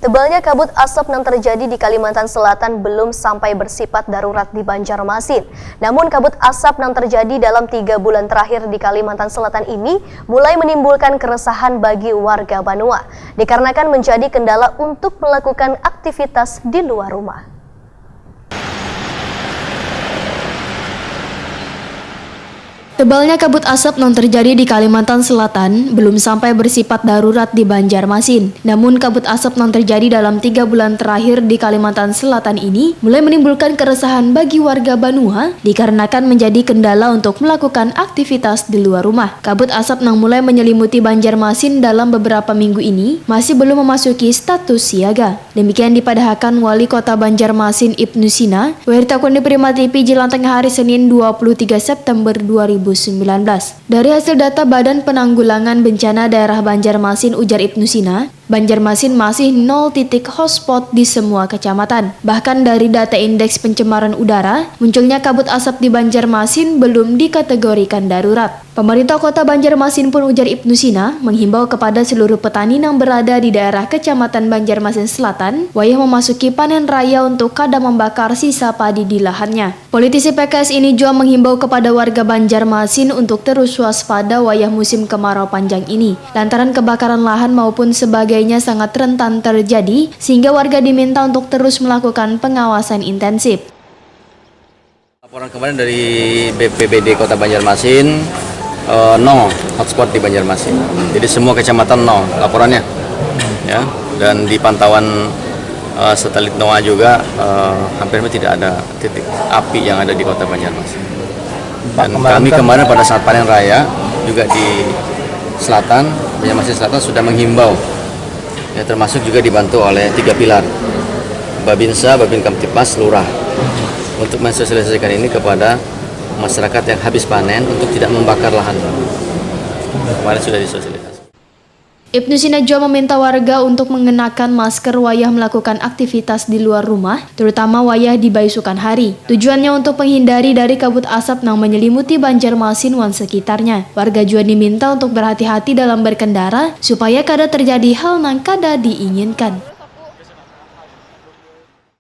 Tebalnya kabut asap yang terjadi di Kalimantan Selatan belum sampai bersifat darurat di Banjarmasin. Namun kabut asap yang terjadi dalam 3 bulan terakhir di Kalimantan Selatan ini mulai menimbulkan keresahan bagi warga Banua, dikarenakan menjadi kendala untuk melakukan aktivitas di luar rumah. Tebalnya kabut asap yang terjadi di Kalimantan Selatan belum sampai bersifat darurat di Banjarmasin. Namun kabut asap yang terjadi dalam 3 bulan terakhir di Kalimantan Selatan ini mulai menimbulkan keresahan bagi warga Banua dikarenakan menjadi kendala untuk melakukan aktivitas di luar rumah. Kabut asap yang mulai menyelimuti Banjarmasin dalam beberapa minggu ini masih belum memasuki status siaga. Demikian dipadahkan Wali Kota Banjarmasin Ibnu Sina, Wirta Kundi Prima TV Jelang Tengah hari Senin 23 September 2019. Dari hasil data Badan Penanggulangan Bencana Daerah Banjarmasin, ujar Ibnu Sina, Banjarmasin masih 0 titik hotspot di semua kecamatan. Bahkan dari data indeks pencemaran udara, munculnya kabut asap di Banjarmasin belum dikategorikan darurat. Pemerintah Kota Banjarmasin pun, ujar Ibnu Sina, menghimbau kepada seluruh petani yang berada di daerah Kecamatan Banjarmasin Selatan, wayah memasuki panen raya untuk kada membakar sisa padi di lahannya. Politisi PKS ini juga menghimbau kepada warga Banjarmasin untuk terus waspada wayah musim kemarau panjang ini, lantaran kebakaran lahan maupun sebagainya sangat rentan terjadi, sehingga warga diminta untuk terus melakukan pengawasan intensif. Laporan kemarin dari BPBD Kota Banjarmasin, no hotspot di Banjarmasin. Jadi semua kecamatan no laporannya, ya. Dan di pantauan satelit NOAA juga hampir tidak ada titik api yang ada di Kota Banjarmasin. Dan kami kemarin pada saat panen raya juga di selatan, Banjarmasin Selatan sudah menghimbau, ya, termasuk juga dibantu oleh 3 pilar, Babinsa, Babin Kamtipmas, Lurah, untuk mensosialisasikan ini kepada masyarakat yang habis panen untuk tidak membakar lahan. Kemarin sudah disosialisasi. Ibnu Sina juga meminta warga untuk mengenakan masker wayah melakukan aktivitas di luar rumah, terutama wayah di baisukan hari. Tujuannya untuk menghindari dari kabut asap yang menyelimuti Banjarmasin dan sekitarnya. Warga juga diminta untuk berhati-hati dalam berkendara supaya kada terjadi hal yang kada diinginkan.